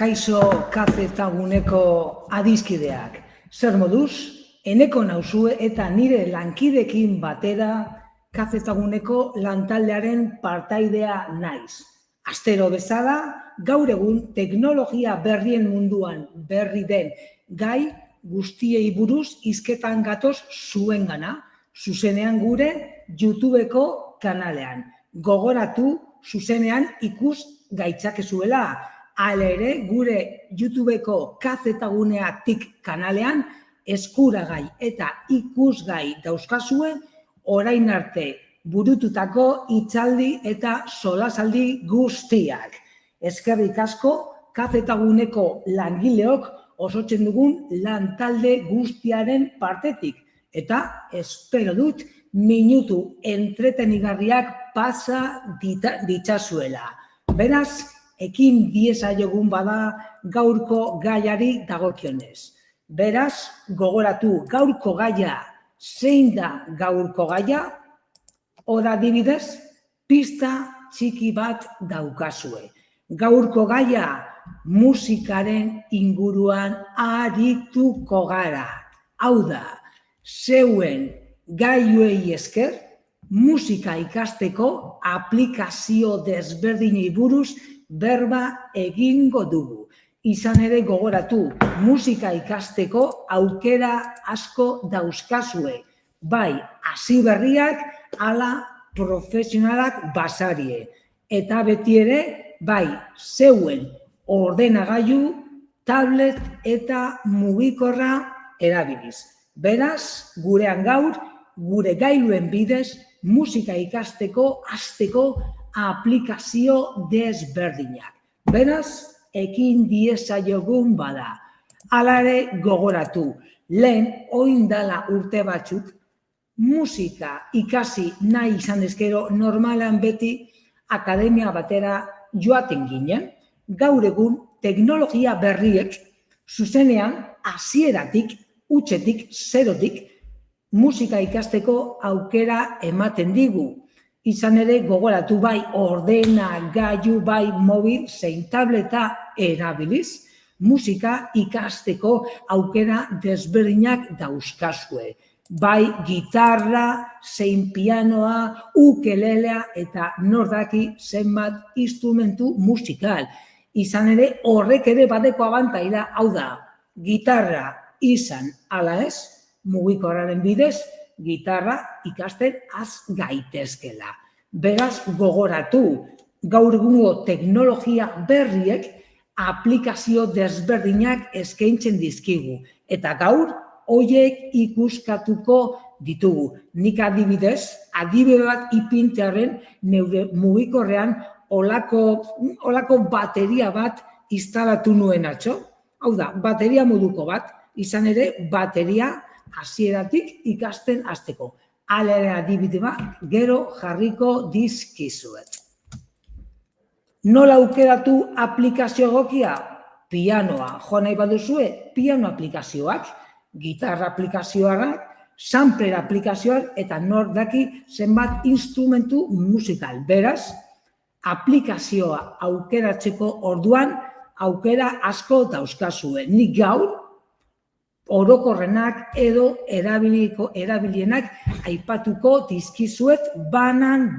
Kaixo kazetaguneko adizkideak. Zer moduz, eneko nauzue eta nire lankidekin batera kazetaguneko lantaldearen partaidea naiz. Astero bezala, gaur egun teknologia berrien munduan berri den gai guztiei buruz hizketan gatoz zuengana, zuzenean gure YouTubeko kanalean. Gogoratu zuzenean ikus gaitzakezuela. Hala ere, gure YouTubeko kazetaguneatik kanalean eskuragai eta ikusgai dauzkazue orain arte burututako hitzaldi eta solasaldi guztiak. Eskerrik asko kazetaguneko langileok osotzen dugun lantalde guztiaren partetik. Eta espero dut minutu entretenigarriak pasa ditzazuela. Beraz, ekin diezaiogun bada gaurko gaiari dagokionez. Beraz, gogoratu gaurko gaia, zein da gaurko gaia? Hor adibidez, pista txiki bat daukazue. Gaurko gaia, musikaren inguruan arituko gara. Hau da, zeuen gailuei esker, musika ikasteko aplikazio desberdinei buruz berba egingo dugu. Izan ere gogoratu, musika ikasteko aukera asko dauzkazue. Bai, hasi berriak, ala profesionalak basarie. Eta beti ere, bai, zeuen ordenagailu, tablet eta mugikorra erabiliz. Beraz, gurean gaur, gure gailuen bidez, musika ikasteko hasteko aplikazio desberdinak. Beraz, ekin diezaiogun bada. Hala ere gogoratu, lehen orain dela urte batzuk, musika ikasi nahi izan ezkero normalan beti akademia batera joaten ginen. Gaur egun teknologia berriek zuzenean hasieratik, hutsetik, zerotik, musika ikasteko aukera ematen digu. Izan ere gogoratu bai ordenagailu, bai mobil, zein tableta erabiliz, musika ikasteko aukera desberdinak dauzkazue. Bai gitarra, zein pianoa, ukelelea eta nordaki zenbat instrumentu musikal. Izan ere horrek ere badeko abantaila, hau da, gitarra izan ala ez, mugikorraren bidez, gitarra ikasten has gaitezkela. Beraz, gogoratu, gaur egungo teknologia berriek aplikazio desberdinak eskaintzen dizkigu. Eta gaur, horiek ikuskatuko ditugu. Nik adibidez, adibide bat ipintearen neure mugikorrean olako bateria bat instalatu nuen atzo. Hau da, bateria moduko bat, izan ere bateria hasieratik ikasten hasteko. Hala ere adibide bat, gero jarriko dizkizuet. Nola aukeratu aplikazio egokia? Pianoa jo nahi baduzue, piano aplikazioak, gitarra aplikazioak, sampler aplikazioak eta nordaki zenbat instrumentu musikal. Beraz, aplikazioa aukeratzeko orduan aukera asko dauzkazue. Nik gaur orokorrenak edo erabilienak aipatuko dizkizuet banan.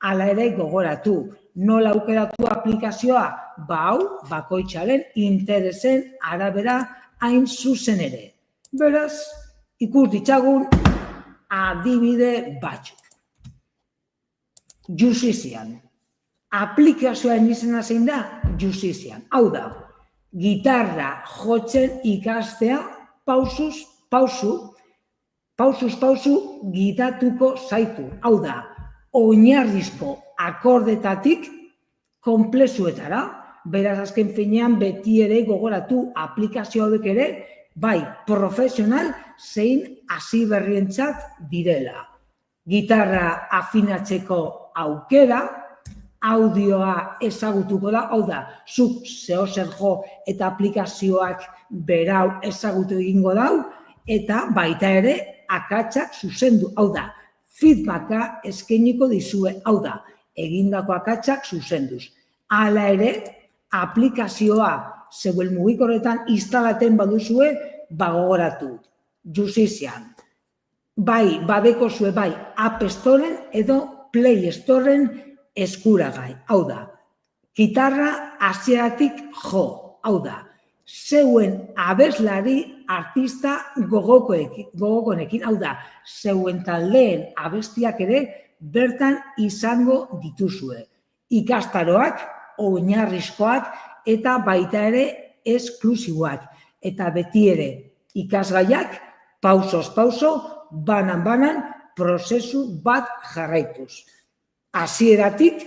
Hala ere gogoratu, nola aukeratu aplikazioa? Hau, bakoitzaren interesen arabera hain zuzen ere. Beraz, ikus ditzagun adibide batzuk. Justizian. Aplikazioaren izena zein da? Justizian. Hau da, gitarra jotzen ikastea pausuz pausu gidatuko zaitu. Hau da, oinarrizko akordetatik konplexuetara. Beraz, azken finean beti ere gogoratu aplikazio hauek ere, bai profesional zein hasi berrientzat direla. Gitarra afinatzeko aukera, audioa ezagutuko da, hau da, zuk zeozer jo eta aplikazioak berau ezagutu egingo dau, eta baita ere akatsak zuzendu, hau da, feedbacka eskainiko dizue, hau da, egindako akatsak zuzenduz. Hala ere, aplikazioa zeuen mugikorretan instalaten baduzue, gogoratu, justizian. Bai, badekozue bai App Storen edo Play Storen eskuragai. Hau da, gitarra hasieratik jo. Hau da, zeuen abeslari artista gogokonekin. Hau da, zeuen taldeen abestiak ere bertan izango dituzue. Ikastaroak, oinarrizkoak eta baita ere esklusiboak. Eta beti ere ikasgaiak, pausoz pauso, banan prozesu bat jarraituz. Hasieratik,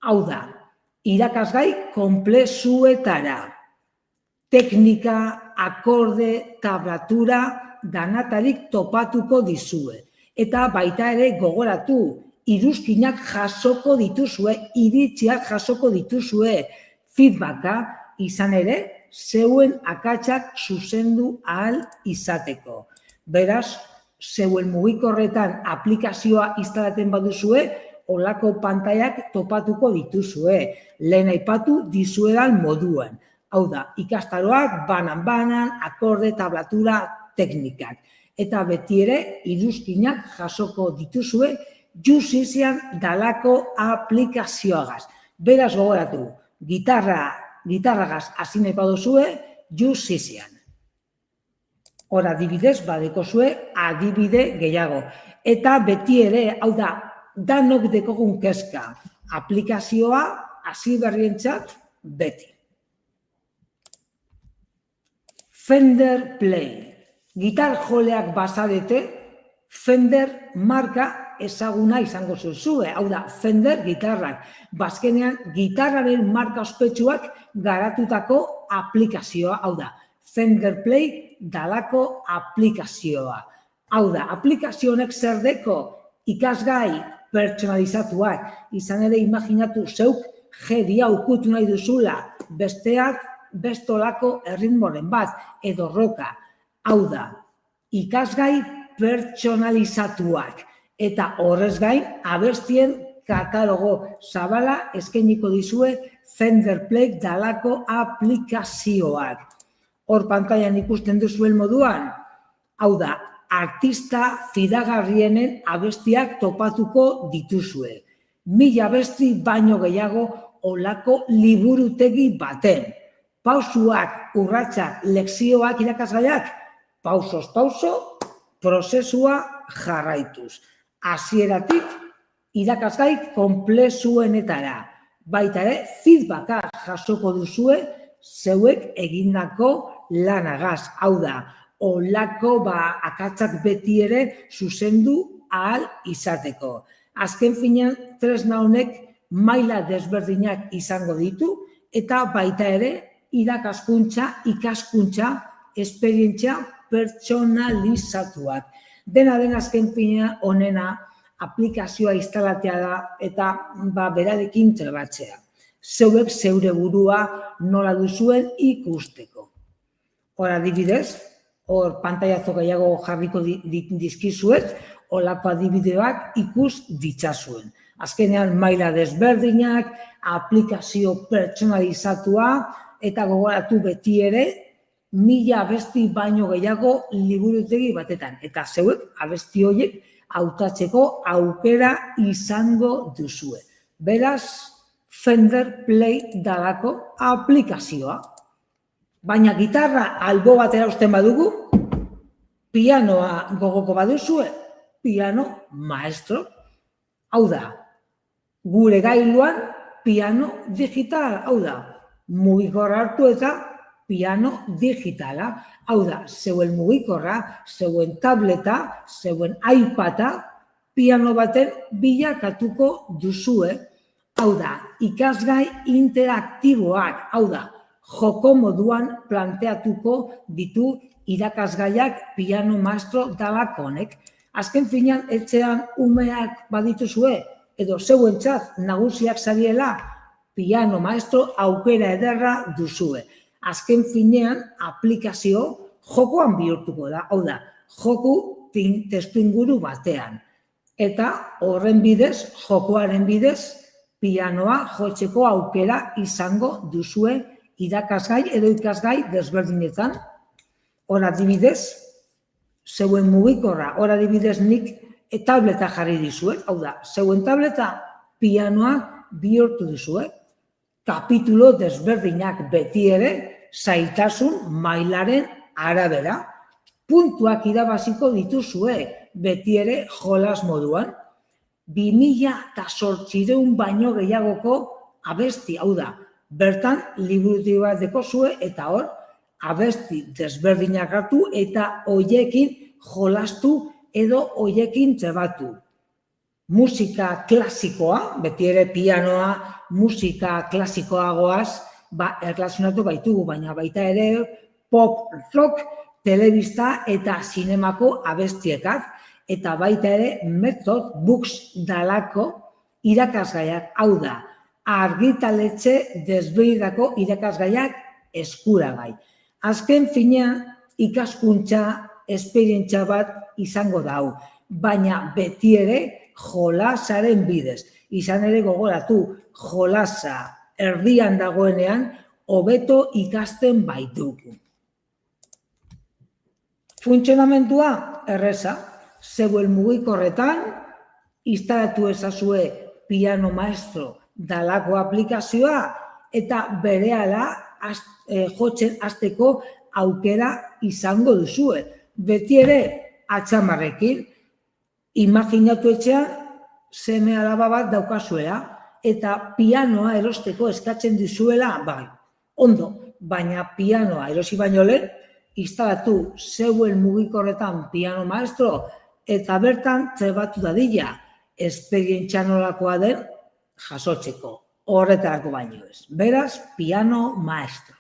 hau da, irakasgai konplexuetara. Teknika, akorde, tablatura, danatarik topatuko dizue. Eta baita ere gogoratu, iruzkinak jasoko dituzue, iritziak jasoko dituzue, feedbacka izan ere, zeuen akatsak zuzendu ahal izateko. Beraz, zeuen mugikorretan aplikazioa instalaten baduzue, olako pantaiak topatuko dituzue, lehen aipatu dizuedan moduan. Hau da, ikastaroak, banan, akorde, tablatura, teknikak. Eta beti ere, iruzkinak jasoko dituzue, justizian dalako aplikazioagaz. Beraz gogoratu, gitarragaz hasi nahi baduzue, justizian. Hor adibidez, badekozue adibide gehiago. Eta beti ere, hau da, danok dekogun kezka, aplikazioa hasi berrientzat beti. Fender Play. Gitar joleak bazarete, Fender marka ezaguna izango zuzue. Hau da, Fender gitarrak. Bazkenean, gitarraren marka ospetsuak garatutako aplikazioa. Hau da, Fender Play dalako aplikazioa. Hau da, aplikazio honek zer deko ikasgai pertsonalizatuak. Izan ere, imaginatu zeuk jedia ukutu nahi duzula, besteak bestolako erritmoren bat, edo roka. Hau da, ikasgai pertsonalizatuak. Eta horrez gain, abestien katalogo zabala eskainiko dizue Fender Play dalako aplikazioak. Hor pantailan ikusten duzuen moduan, hau da, artista fidagarrienen abestiak topatuko dituzue. 1000 abesti baino gehiago olako liburutegi baten. Pausuak, urratsak, lekzioak, irakasgaiak, pausoz pauso, prozesua jarraituz. Hasieratik, irakasgai konplexuenetara. Baita ere, feedbacka jasoko duzue zeuek egindako lanagaz. Hau da, olako akatsak beti ere zuzendu ahal izateko. Azken finean, tresna honek maila desberdinak izango ditu eta baita ere, irakaskuntza, ikaskuntza, esperientzia pertsonalizatuak. Dena den azken finean honena aplikazioa instalatzea da eta berarekin trebatzea. Zeuek zeure burua nola duzuen ikusteko. Hor adibidez, hor pantailazo gehiago jarriko dizkizuet, holako adibideak ikus ditzazuen. Azkenean maila desberdinak, aplikazio pertsonalizatua, eta gogoratu beti ere, 1000 abesti baino gehiago liburutegi batetan. Eta zeuek abesti horiek hautatzeko aukera izango duzue. Beraz, Fender Play dalako aplikazioa. Baina gitarra albo batera uzten badugu, pianoa gogoko baduzue, piano maestro. Hau da, gure gailuan piano digital, hau da, mugikorra hartu eta piano digitala. Hau da, zeuen mugikorra, zeuen tableta, zeuen iPada, piano baten bilakatuko duzue. Hau da, ikasgai interaktiboak, hau da, joko moduan planteatuko ditu irakasgaiak piano maestro dalakonek. Azken finean, etxean umeak badituzue, edo zeuentzat nagusiak zariela, piano maestro aukera ederra duzue. Azken finean, aplikazio jokoan bihurtuko da. Hau da, joku testuinguru batean. Eta horren bidez, jokoaren bidez, pianoa jotzeko aukera izango duzue irakasgai edo ikasgai desberdinetan. Hor adibidez, zeuen mugikorra, hor adibidez nik tableta jarri dizuet, hau da, zeuen tableta pianoa bihurtu dizuet, kapitulo desberdinak beti ere zailtasun mailaren arabera, puntuak irabaziko dituzue beti ere jolas moduan, 2008 baino gehiagoko abesti, hau da, bertan liburutegi bat dekozue eta hor abesti desberdinak hartu eta hoiekin jolastu edo hoiekin trebatu. Musika klasikoa, beti ere pianoa, musika klasikoa goaz, erlazionatu baitugu, baina baita ere pop, rock, telebista eta zinemako abestiekak, eta baita ere Method Books dalako irakasgaiak, hau da, argitaletxe desberdinetako irakasgaiak eskuragai. Azken finean ikaskuntza esperientzia bat izango da hau, baina beti ere jolasaren bidez. Izan ere gogoratu, jolasa erdian dagoenean hobeto ikasten baitugu. Funtzionamendua erreza, zeuen mugikorretan instalatu ezazue Piano Maestro dalako aplikazioa eta berehala jotzen hasteko aukera izango duzue. Beti ere atzamarrekin, imaginatu etxean seme alaba bat daukazuela eta pianoa erosteko eskatzen dizuela, bai, ondo, baina pianoa erosi baino lehen, instalatu zeuen mugikorretan Piano Maestro eta bertan trebatu dadila esperientzia nolakoa den jasotzeko, horretarako baino ez. Beraz, Piano Maestro.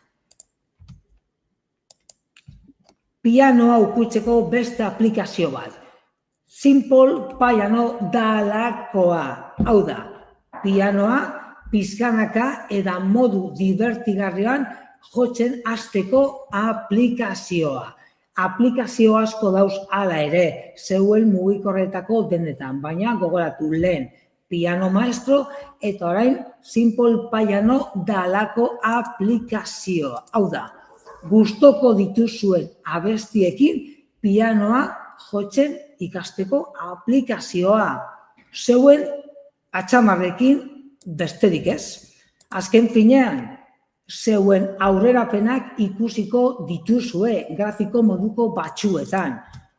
Pianoa ukutzeko beste aplikazio bat. Simple Piano dalakoa. Hau da, pianoa pizkanaka eta modu divertigarrian jotzen hasteko aplikazioa. Aplikazio asko dauz hala ere, zeuen mugikorretako denetan, baina gogoratu lehen Piano Maestro eta orain Simple Piano dalako aplikazioa. Hau da, gustoko dituzuen abestiekin pianoa jotzen ikasteko aplikazioa. Zeuen atzamarrekin besterik ez. Azken finean, zeuen aurrerapenak ikusiko dituzue grafiko moduko batzuetan.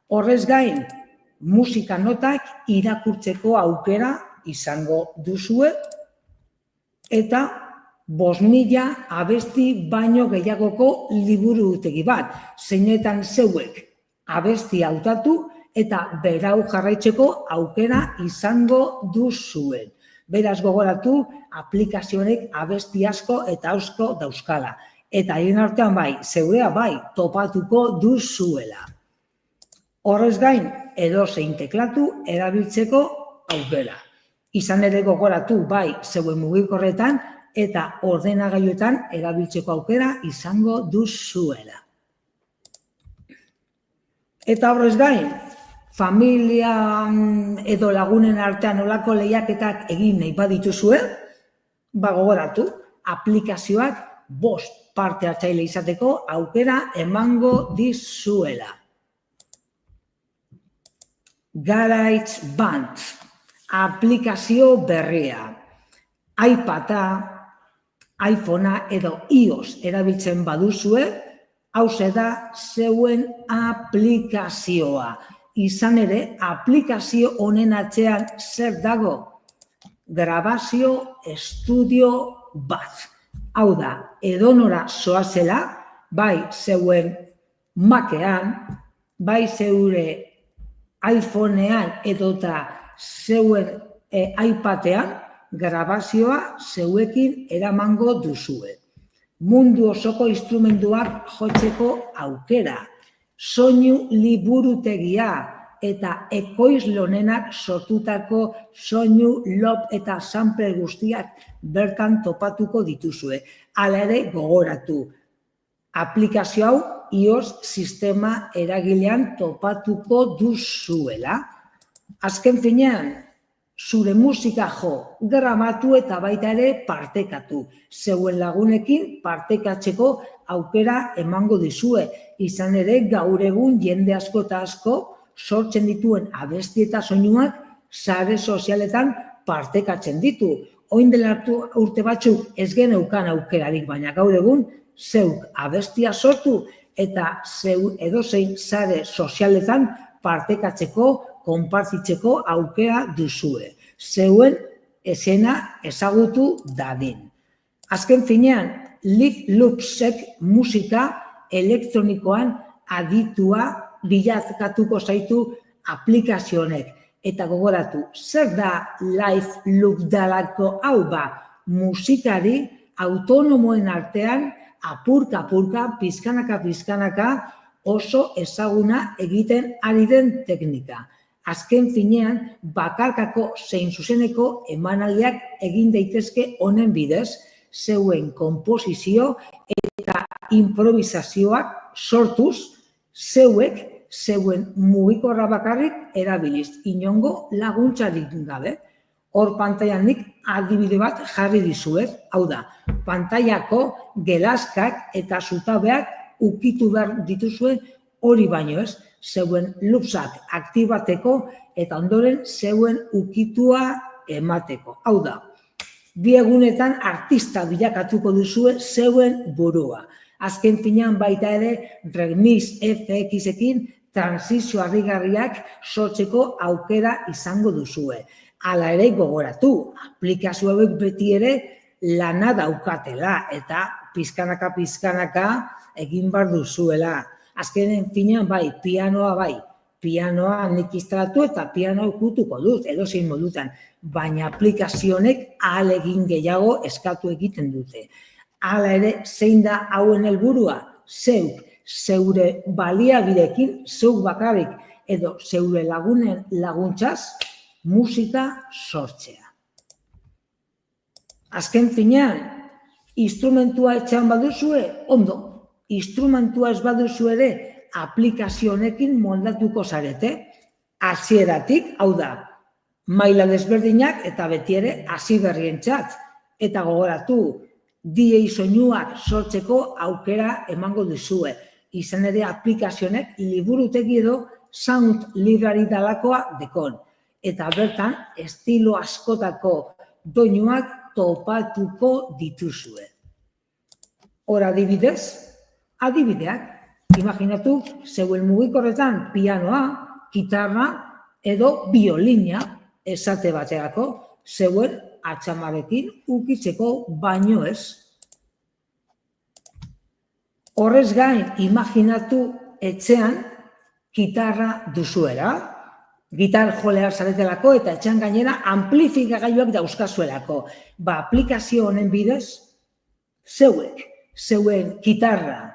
Horrez gain, musika notak irakurtzeko aukera izango duzue eta 5.000 abesti baino gehiagoko liburutegi bat, zeinetan zeuek abesti hautatu eta berau jarraitzeko aukera izango duzuen. Beraz gogoratu, aplikazionek abesti asko eta asko dauzkala. Eta haien artean bai, zeurea bai, topatuko duzuela. Horrez gain, edozein teklatu erabiltzeko aukera. Izan ere gogoratu bai, zeuen mugikorretan eta ordenagailuetan erabiltzeko aukera izango duzuela. Eta horrez gain, familia edo lagunen artean olako lehiaketak egin nahi badituzue, gogoratu, aplikazioak 5 parte hartzaile izateko aukera emango dizuela. GarageBand, aplikazio berria. iPada, iPhonea edo iOS erabiltzen baduzue, hauze da zeuen aplikazioa. Izan ere, aplikazio honen atzean zer dago? Grabazio estudio bat. Hau da, edonora zoazela, bai zeuen Macean, bai zeure iPhonean edota zeuen iPadean, grabazioa zeuekin eramango duzue. Mundu osoko instrumentuak jotzeko aukera. Soinu liburutegia eta ekoizlonenak sortutako soinu lop eta sample guztiak bertan topatuko dituzue. Hala ere gogoratu, aplikazio hau iOS sistema eragilean topatuko duzuela. Azken finean, zure musika jo, grabatu eta baita ere partekatu. Zeuen lagunekin partekatzeko aukera emango dizue. Izan ere, gaur egun jende asko eta asko sortzen dituen abesti eta soinuak sare sozialetan partekatzen ditu. Orain dela urte batzuk ez geneukan aukerarik, baina gaur egun zeuk abestia sortu eta zeu edozein sare sozialetan partekatzeko, konpartitzeko aukera duzue. Zeuen esena ezagutu dadin. Azken finean, Live Loopsek musika elektronikoan aditua bilakatuko zaitu aplikazionek. Eta gogoratu, zer da Live Loop dalako hau ba? Musikari autonomoen artean apurka-apurka, pizkanaka oso ezaguna egiten ari den teknika. Azken finean, bakarkako zein zuzeneko emanaldiak egin daitezke honen bidez, zeuen konposizio eta improvisazioak sortuz, zeuen mugikorra bakarrik erabiliz, inongo laguntzarik gabe. Hor pantailan nik adibide bat jarri dizuet, hau da, pantailako gelazkak eta zutabeak ukitu behar dituzue hori baino ez, zeuen loopsak aktibateko eta ondoren zeuen ukitua emateko. Hau da, bi egunetan artista bilakatuko duzue zeuen burua. Azken finean baita ere Remix FX-ekin transizio harrigarriak sortzeko aukera izango duzue. Hala ere gogoratu, aplikazio hauek beti ere lana daukatela eta pizkanaka egin behar duzuela. Azkenen finean bai, pianoa nik instalatu eta pianoa ukutuko dut, edozein modutan, baina aplikazionek ahalegin gehiago eskatu egiten dute. Hala ere, zein da hauen helburua? Zeure baliabidekin, zeuk bakarrik edo zeure lagunen laguntzaz, musika sortzea. Azken finean, instrumentua etxean baduzue, ondo. Instrumentua ez baduzu ere, aplikazionekin moldatuko zarete. Hasieratik, hau da, maila desberdinak eta beti ere hasi berrientzat. Eta gogoratu, DJ soinuak sortzeko aukera emango duzue. Izan ere aplikazionek liburutegi edo sound library dalakoa dekon. Eta bertan, estilo askotako doinuak topatuko dituzue. Hor adibideak, imaginatu, zeuen mugikorretan pianoa, gitarra edo biolina esate baterako, zeuen atxamarekin ukitzeko baino ez. Horrez gain, imaginatu etxean gitarra duzuela, gitar jolea zaretelako eta etxean gainera amplifikagailuak dauzkazuelako. Aplikazio honen bidez, zeuen gitarra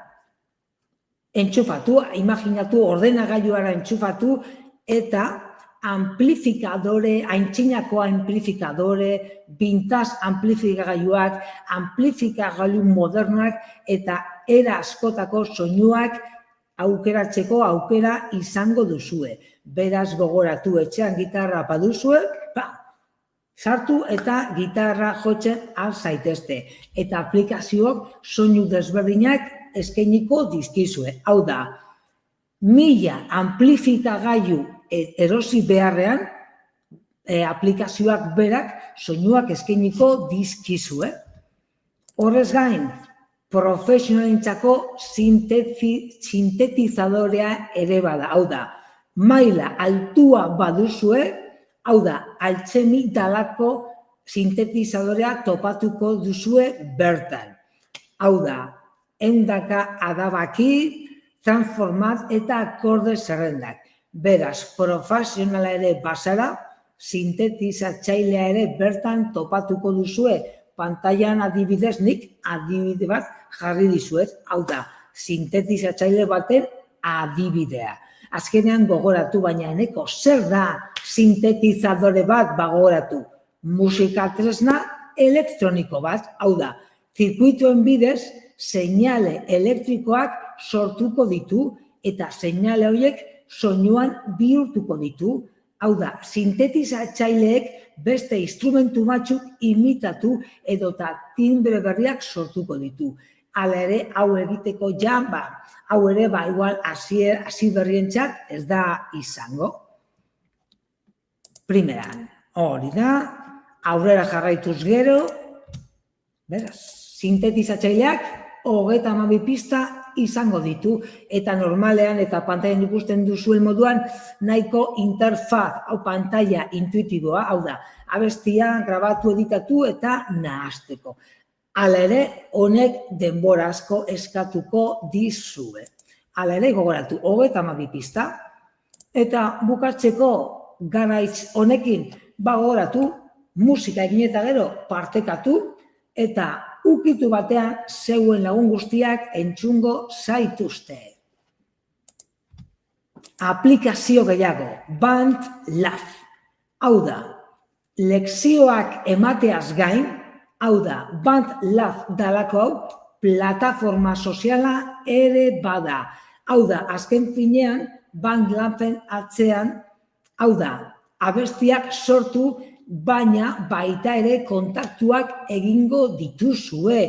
entxufatu, imaginatu ordenagailuara entxufatu eta aintzinako amplifikadore, vintage amplifikagailuak, amplifikagailu modernoak eta era askotako soinuak aukeratzeko aukera izango duzue. Beraz gogoratu etxean gitarra baduzue, sartu eta gitarra jotzen al zaitezte. Eta aplikazioak soinu desberdinak eskainiko dizkizue. Hau da, 1000 amplifikagailu erosi beharrean, aplikazioak berak soinuak eskainiko dizkizue. Horrez gain, profesionalentzako sintetizadorea ere bada. Hau da, maila altua baduzue, hau da, altzemi dalako sintetizadorea topatuko duzue bertan. Hau da, ehundaka adabaki, transformat eta akorde zerrendak. Beraz, profesionala ere bazara, sintetizatzailea ere bertan topatuko duzue. Pantailan adibidez nik adibide bat jarri dizuet. Hau da, sintetizatzaile baten adibidea. Azkenean gogoratu baina eneko, zer da sintetizadore bat gogoratu? Musika tresna elektroniko bat, hau da, zirkuituen bidez, seinale elektrikoak sortuko ditu eta seinale horiek soinuan bihurtuko ditu Hau da, sintetizatzaileek beste instrumentu batzuk imitatu edota timbre berriak sortuko ditu. Hala ere, hau egiteko hau ere, igual hasi berrientzat ez da izango. Primeran, hori da, aurrera jarraituz gero, beraz, sintetizatzaileak 32 pista izango ditu, eta normalean eta pantailan ikusten duzuen moduan nahiko interfaz, hau pantaila intuitiboa, hau da, abestia grabatu, editatu eta nahasteko. Hala ere, honek denbora asko eskatuko dizue. Hala ere, gogoratu, 32 pista, eta bukatzeko garaitz honekin gogoratu, musika egin eta gero partekatu, eta ukitu batean zeuen lagun guztiak entzungo zaituzte. Aplikazio gehiago, BandLab. Hau da, lekzioak emateaz gain, hau da, BandLab dalako hau, plataforma soziala ere bada. Hau da, azken finean, BandLaben atzean, hau da, abestiak sortu, baina baita ere kontaktuak egingo dituzue.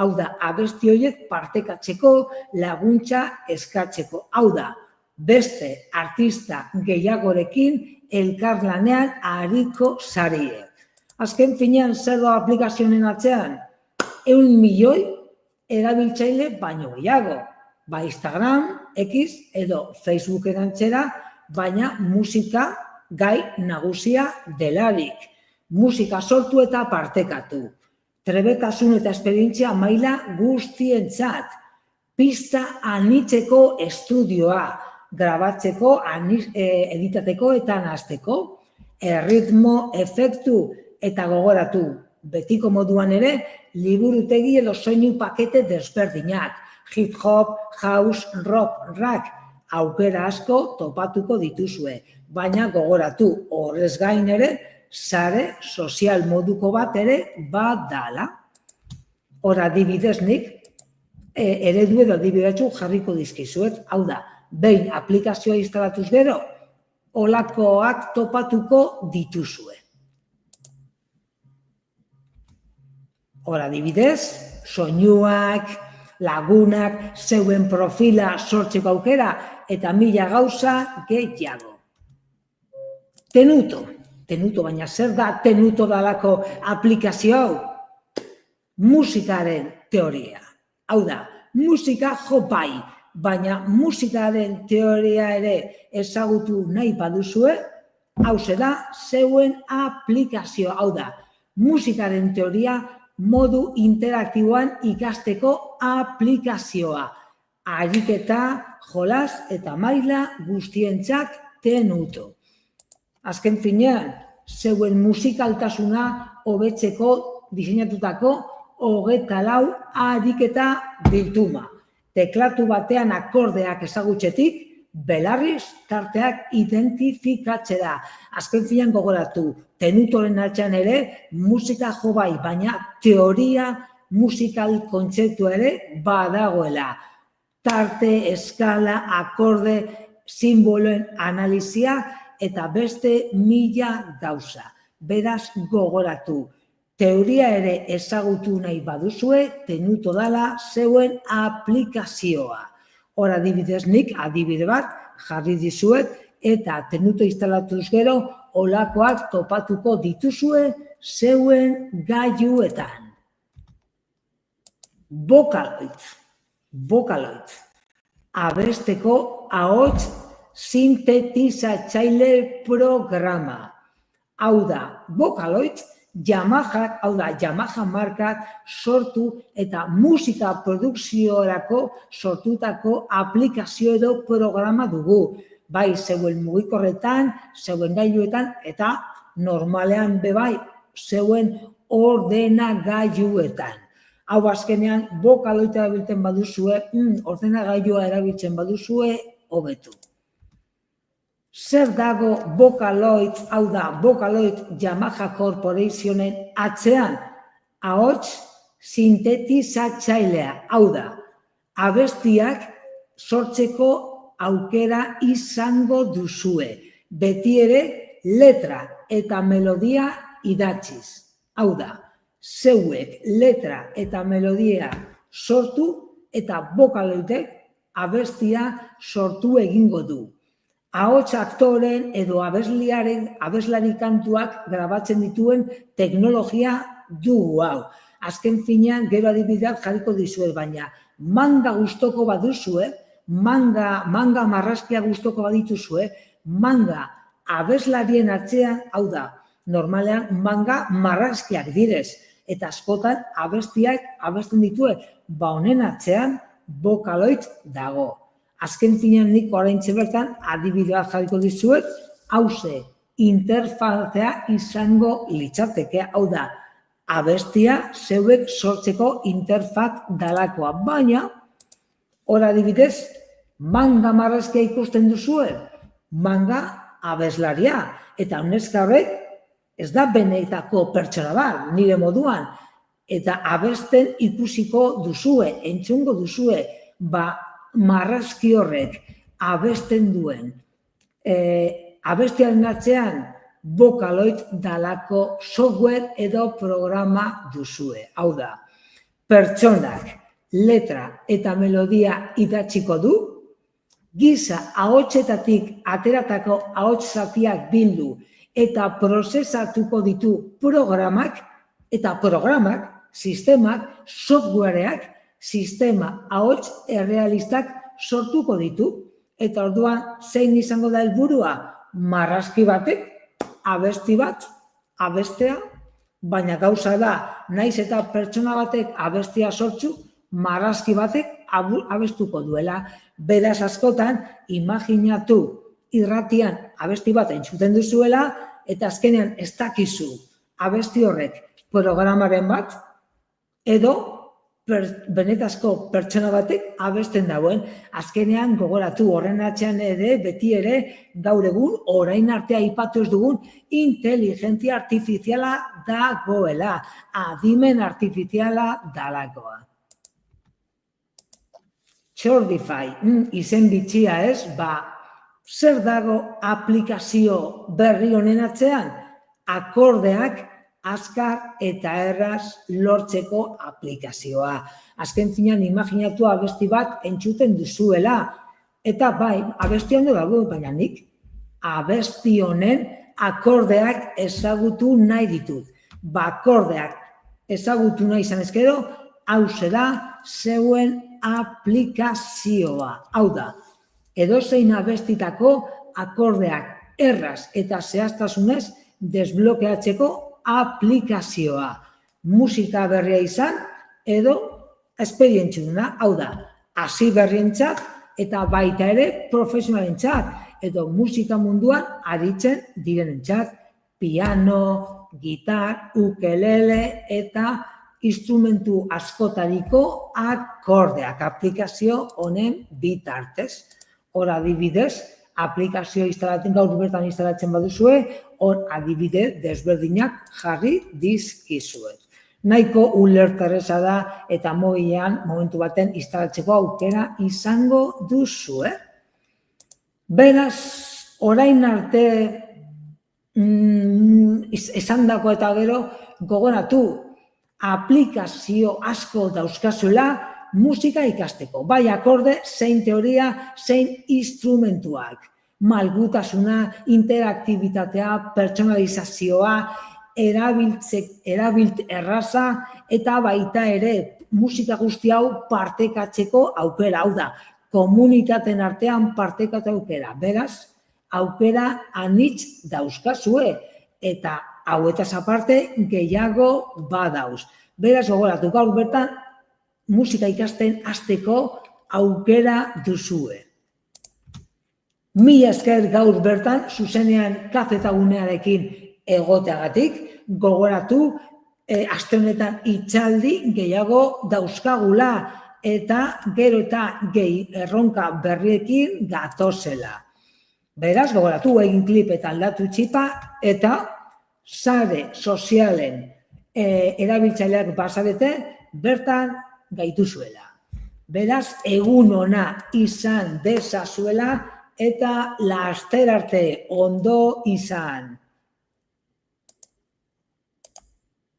Hau da, abesti horiek partekatzeko, laguntza eskatzeko. Hau da, beste artista gehiagorekin elkarlanean ariko zarie. Azken finean zer da aplikazioen atzean? 1 milioi erabiltzaile baino gehiago. Ba Instagram, X edo Facebooken antzera, baina musika gai nagusia delarik. Musika sortu eta partekatu. Trebetasun eta esperientzia maila guztientzat. Pista anitzeko estudioa. Grabatzeko, editateko eta nahasteko. Erritmo, efektu eta gogoratu. Betiko moduan ere, liburutegi edo soinu pakete desberdinak. Hip hop, house, rock, rock. Aukera asko topatuko dituzue. Baina gogoratu, horrez gain ere, sare sozial moduko bat ere badala. Hor adibidez nik, eredu edo adibidetzu jarriko dizkizuet. Hau da, behin aplikazioa instalatuz gero, holakoak topatuko dituzue. Hor adibidez, soinuak, lagunak, zeuen profila sortzeko aukera, eta 1000 gauza gehiago. Tenuto, baina zer da Tenuto dalako aplikazio hau? Musikaren teoria. Hau da, musika jo bai, baina musikaren teoria ere ezagutu nahi baduzue, hau da zeuen aplikazio. Hau da, musikaren teoria modu interaktiboan ikasteko aplikazioa. Ariketa, jolas eta maila guztientzat Tenuto. Azken finean, zeuen musikaltasuna hobetzeko diseinatutako 24 ariketa bilduma. Teklatu batean akordeak ezagutzetik, belarriz tarteak identifikatzera. Azken finean gogoratu, Tenutoren atzean ere musika jo bai, baina teoria musikal kontzeptu ere badagoela. Tarte, eskala, akorde, simboloen analizia, eta beste 1000 gauza. Beraz gogoratu. Teoria ere ezagutu nahi baduzue, Tenuto dala zeuen aplikazioa. Hor adibidez nik, adibide bat, jarri dizuet, eta Tenuto instalatuz gero, holakoak topatuko dituzue zeuen gailuetan. Vocaloid. Abesteko ahots sintetizatzaile programa. Hau da, Vocaloid, Yamaha markak sortu eta musika produkziorako sortutako aplikazio edo programa dugu. Bai, zeuen mugikorretan, zeuen gailuetan, eta normalean bebai, zeuen ordenagailuetan. Hau azkenean, Vocaloid erabiltzen baduzue, ordenagailua erabiltzen baduzue, hobetu. Zer dago Vocaloid, hau da, Vocaloid Yamaha Corporationen atzean? Ahots sintetizatzailea, hau da, abestiak sortzeko aukera izango duzue. Beti ere letra eta melodia idatziz. Hau da, zeuek letra eta melodia sortu eta bokaloitek abestia sortu egingo du. Ahots aktoren edo abeslari kantuak grabatzen dituen teknologia dugu hau. Azken finean, gero adibideak jarriko dizuet, baina manga gustoko baduzue, manga marrazkia gustoko badituzue, manga abeslarien atzean, hau da, normalean manga marrazkiak direz, eta askotan abestiak abesten ditue, honen atzean bokaloid dago. Azken finean nik oraintxe bertan adibideak jarriko dizuet, hauze interfazea izango litzateke, hau da, abestia zeuek sortzeko interfaz dalakoa, baina hor adibidez, manga marrazkia ikusten duzue, manga abeslaria, eta neska horrek ez da benetako pertsona bat, nire moduan, eta abesten ikusiko duzue, entzungo duzue, marrazki horrek abesten duen, abestiaren atzean Vocaloid dalako software edo programa duzue. Hau da, pertsonak letra eta melodia idatziko du, giza ahotsetatik ateratako ahots zatiak bildu eta prozesatuko ditu programak, eta programak, sistemak, softwareak, sistema ahots errealistak sortuko ditu. Eta orduan, zein izango da helburua? Marrazki batek, abesti bat, abestea, baina gauza da, naiz eta pertsona batek abestia sortzu, marrazki batek abestuko duela. Beraz askotan, imaginatu irratian abesti bat entzuten duzuela, eta azkenean ez dakizu abesti horrek programaren bat, edo benetazko pertsona batek abesten dauen. Azkenean gogoratu horren atzean ere, beti ere, gaur egun, orain arte aipatu ez dugun, inteligentzia artifiziala dagoela, adimen artifiziala dalakoa. Shortify, izen bitxia ez, zer dago aplikazio berri honen atzean? Akordeak azkar eta erraz lortzeko aplikazioa. Azken finean, imaginatu abesti bat entzuten duzuela. Eta bai, abesti ondo dago, baina nik abesti honen akordeak ezagutu nahi ditut. Akordeak ezagutu nahi izan ezkero, hauze da zeuen aplikazioa. Hau da, edozein abestitako akordeak erraz eta zehaztasunez desblokeatzeko aplikazioa. Musika berria izan edo esperientzuna, hau da, hasi berrientzat eta baita ere profesionalentzat, edo musika munduan aritzen direnentzat, piano, gitar, ukelele eta instrumentu askotariko akordeak, aplikazio honen bitartez. Hor adibidez, aplikazio gaur bertan instalatzen baduzue, hor adibide desberdinak jarri dizkizuet. Nahiko ulerterreza da eta mobilean momentu baten instalatzeko aukera izango duzue. Beraz, orain arte esandako eta gero gogoratu, aplikazio asko dauzkazuela musika ikasteko, bai akorde, zein teoria, zein instrumentuak. Malgutasuna, interaktibitatea, pertsonalizazioa, erabilt erraza eta baita ere musika guzti hau partekatzeko aukera. Hau da, komunitateen artean partekatu aukera. Beraz, aukera anitz dauzkazue eta hauetaz aparte gehiago badauz. Beraz, gogoratu, gaur bertan musika ikasten hasteko aukera duzue. Mila esker gaur bertan, zuzenean kazetagunearekin egoteagatik, gogoratu, aste honetan hitzaldi gehiago dauzkagula eta gero eta gehi erronka berriekin gatozela. Beraz, gogoratu, egin klip eta aldatu txipa eta sare sozialen erabiltzaileak bazarete bertan gaituzuela. Beraz, egun ona izan dezazuela eta laster arte ondo izan.